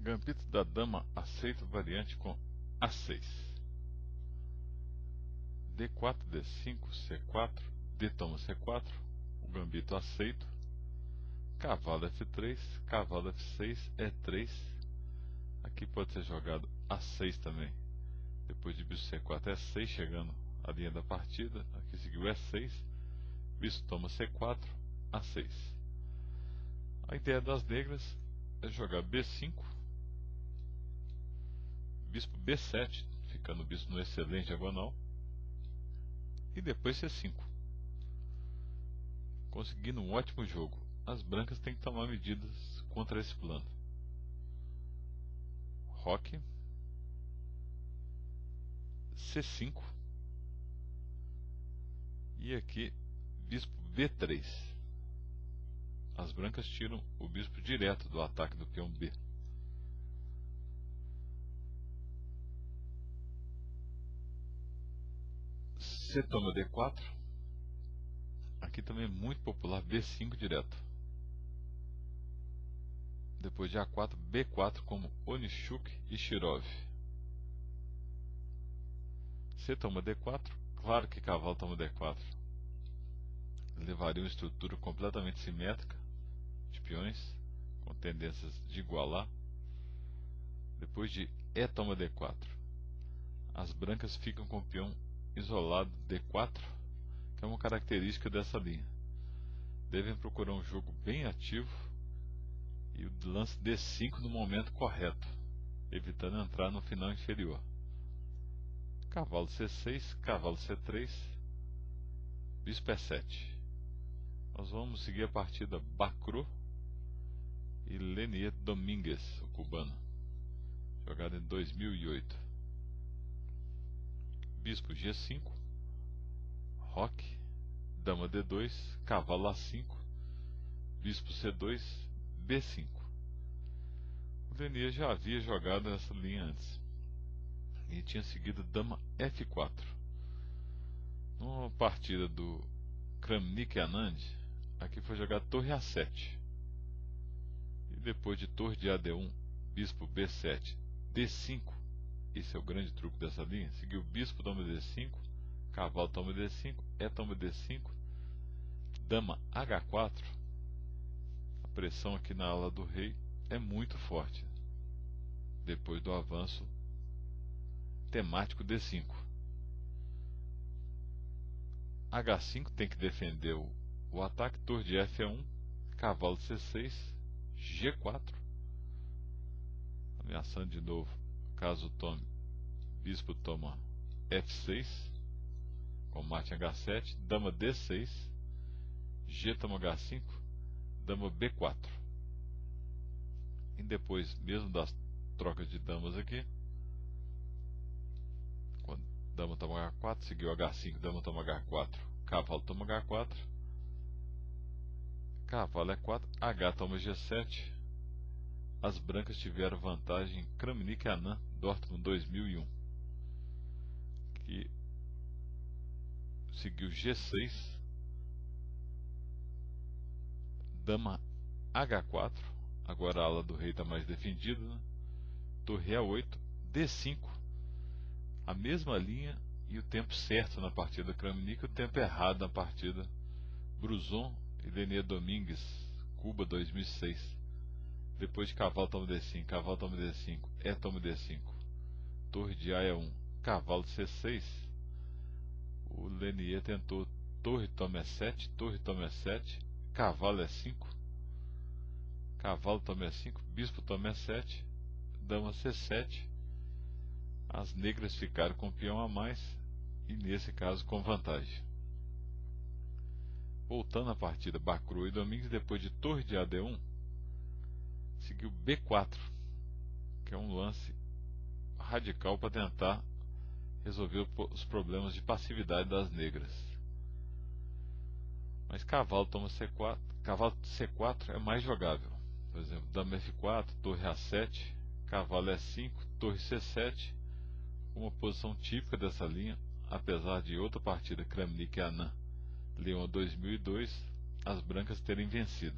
Gambito da dama aceita variante com A6. D4, D5, C4, D toma C4, o gambito aceito. Cavalo F3, cavalo F6, E3. Aqui pode ser jogado A6 também. Depois de bispo C4, E6, chegando à linha da partida. Aqui seguiu E6, bispo toma C4, A6. A ideia das negras é jogar B5, bispo B7, ficando o bispo no excelente diagonal, e depois C5, conseguindo um ótimo jogo. As brancas têm que tomar medidas contra esse plano. Roque, C5, e aqui bispo B3. As brancas tiram o bispo direto do ataque do peão B. C toma D4. Aqui também é muito popular B5 direto. Depois de A4, B4 como Onischuk e Shirov. C toma D4. Claro que cavalo toma D4. Levaria uma estrutura completamente simétrica de peões, com tendências de igualar. Depois de E toma D4. As brancas ficam com o peão isolado D4, que é uma característica dessa linha. Devem procurar um jogo bem ativo e o lance D5 no momento correto, evitando entrar no final inferior. Cavalo C6, cavalo C3, bispo E7. Nós vamos seguir a partida Bacrot e Lenier Domingues, o cubano, jogada em 2008. Bispo G5, roque, dama D2, cavalo A5, bispo C2, B5. O Lenier já havia jogado essa linha antes e tinha seguido dama F4. Numa partida do Kramnik Anand, aqui foi jogar torre A7. E depois de torre de AD1, bispo B7, D5, esse é o grande truque dessa linha, seguiu bispo toma D5, cavalo toma D5, E toma D5, dama H4. A pressão aqui na ala do rei é muito forte, depois do avanço temático D5. H5 tem que defender o ataque, torre de F1, cavalo C6, G4, ameaçando de novo, caso tome, bispo toma F6, combate H7, dama D6, G toma H5, dama B4. E depois, mesmo das trocas de damas aqui, quando dama toma H4, seguiu H5, dama toma H4, cavalo toma H4, cavalo E4, H toma G7. As brancas tiveram vantagem em Kramnik Anand, Dortmund 2001, que seguiu G6, dama H4, agora a ala do rei está mais defendida, né? Torre A8, D5, a mesma linha e o tempo certo na partida Kramnik, o tempo errado na partida Bruzon e Lenier Domingues, Cuba 2006. Depois de cavalo toma D5, cavalo toma D5, E toma D5, torre de A é 1, cavalo C6, o Lenier tentou torre toma E7, torre toma E7, cavalo E5, cavalo toma E5, bispo toma E7, dama C7. As negras ficaram com o peão a mais e nesse caso com vantagem. Voltando à partida Bacrot e Domingues, depois de torre de AD1, seguiu B4, que é um lance radical para tentar resolver os problemas de passividade das negras. Mas cavalo toma C4, cavalo C4 é mais jogável. Por exemplo, dama F4, torre A7, cavalo E5, torre C7, uma posição típica dessa linha, apesar de outra partida Kramnik Anand, Leão 2002, as brancas terem vencido.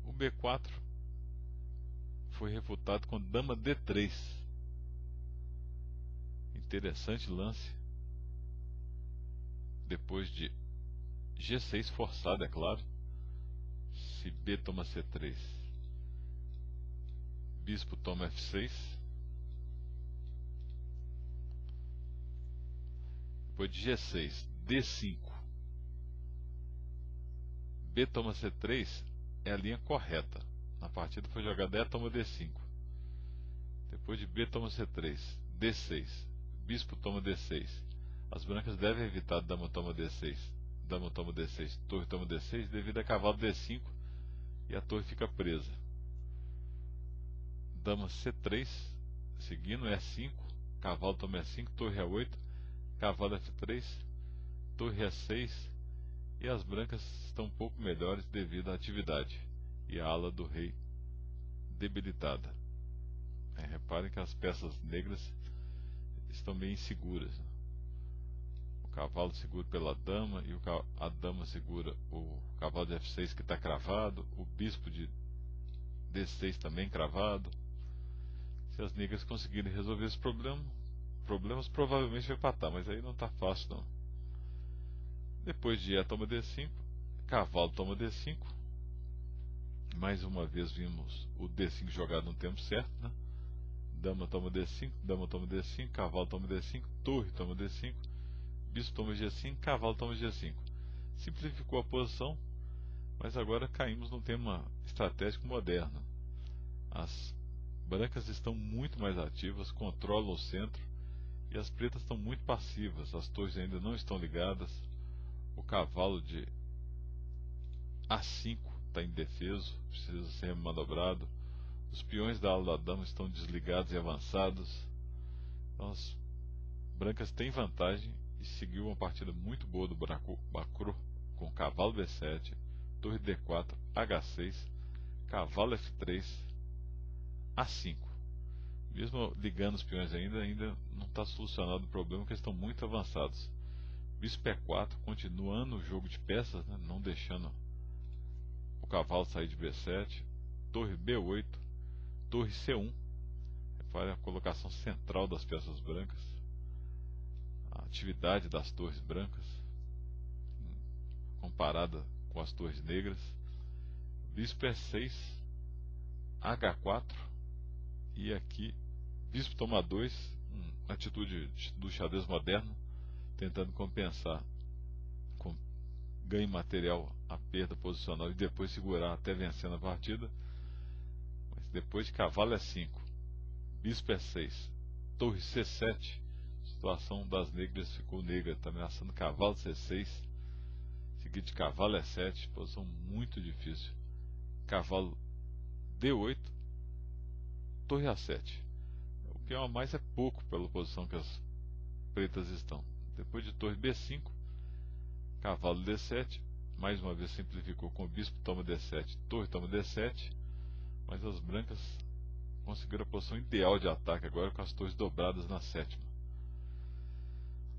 O B4 foi refutado com dama D3. Interessante lance. Depois de G6 forçado, é claro. Se B toma C3, bispo toma F6. Depois de G6, D5, B toma C3 é a linha correta. Na partida foi jogada E toma D5. Depois de B toma C3, D6, bispo toma D6. As brancas devem evitar dama toma D6, dama toma D6, torre toma D6 devido a cavalo D5 e a torre fica presa. Dama C3, seguindo E5, cavalo toma E5, torre A8, cavalo F3, torre A6 e as brancas estão um pouco melhores devido à atividade e a ala do rei debilitada. Reparem que as peças negras estão meio inseguras. O cavalo segura pela dama e a dama segura o cavalo de F6 que está cravado, o bispo de D6 também cravado. Se as negras conseguirem resolver esse problemas provavelmente vai empatar, mas aí não está fácil não. Depois de E toma D5, cavalo toma D5. Mais uma vez vimos o D5 jogado no tempo certo, né? Dama toma D5, dama toma D5, cavalo toma D5, torre toma D5, bispo toma G5, cavalo toma G5. Simplificou a posição, mas agora caímos num tema estratégico moderno. As brancas estão muito mais ativas, controlam o centro, e as pretas estão muito passivas, as torres ainda não estão ligadas, o cavalo de A5 está indefeso, precisa ser manobrado. Os peões da ala da dama estão desligados e avançados. Então as brancas têm vantagem e seguiu uma partida muito boa do Bacro com cavalo B7, torre D4, H6, cavalo F3, A5. Mesmo ligando os peões ainda não está solucionado o problema, porque eles estão muito avançados. Bispo E4, continuando o jogo de peças, né, não deixando o cavalo sair de B7, torre B8, torre C1. Repare a colocação central das peças brancas, a atividade das torres brancas comparada com as torres negras. Bispo E6, H4 e aqui bispo toma 2, atitude do xadrez moderno, tentando compensar com ganho material a perda posicional e depois segurar até vencendo a partida. Mas depois de cavalo E5, bispo E6, torre C7, a situação das negras ficou negra, está ameaçando cavalo C6, seguido de cavalo E7, posição muito difícil, cavalo D8, torre A7. O peão a mais é pouco pela posição que as pretas estão. Depois de torre B5, cavalo D7, mais uma vez simplificou com o bispo toma D7, torre toma D7, mas as brancas conseguiram a posição ideal de ataque agora com as torres dobradas na sétima.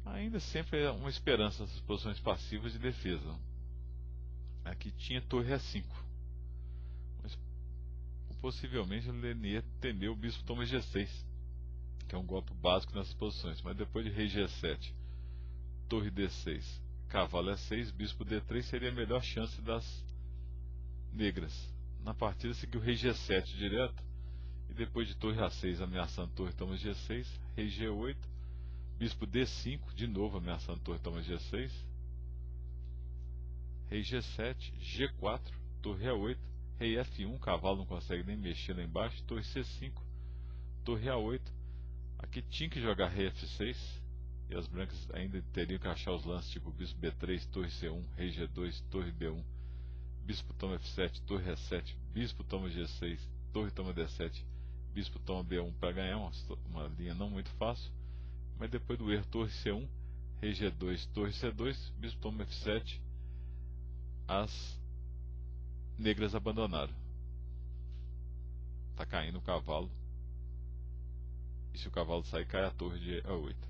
Ainda sempre é uma esperança essas posições passivas de defesa. Aqui tinha torre A5, mas possivelmente o Lenier entendeu o bispo toma G6, que é um golpe básico nessas posições, mas depois de rei G7, torre D6, cavalo E6, bispo D3 seria a melhor chance das negras. Na partida seguiu rei G7 direto, e depois de torre A6 ameaçando torre toma G6, rei G8, bispo D5, de novo ameaçando torre toma G6, rei G7, G4, torre A8, rei F1, cavalo não consegue nem mexer lá embaixo, torre C5, torre A8, aqui tinha que jogar rei F6, e as brancas ainda teriam que achar os lances tipo bispo B3, torre C1, rei G2, torre B1, bispo toma F7, torre E7, bispo toma G6, torre toma D7, bispo toma B1 para ganhar uma linha não muito fácil, mas depois do erro torre C1, rei G2, torre C2, bispo toma F7, as negras abandonaram. Está caindo o cavalo, e se o cavalo sair, cai a torre de A8.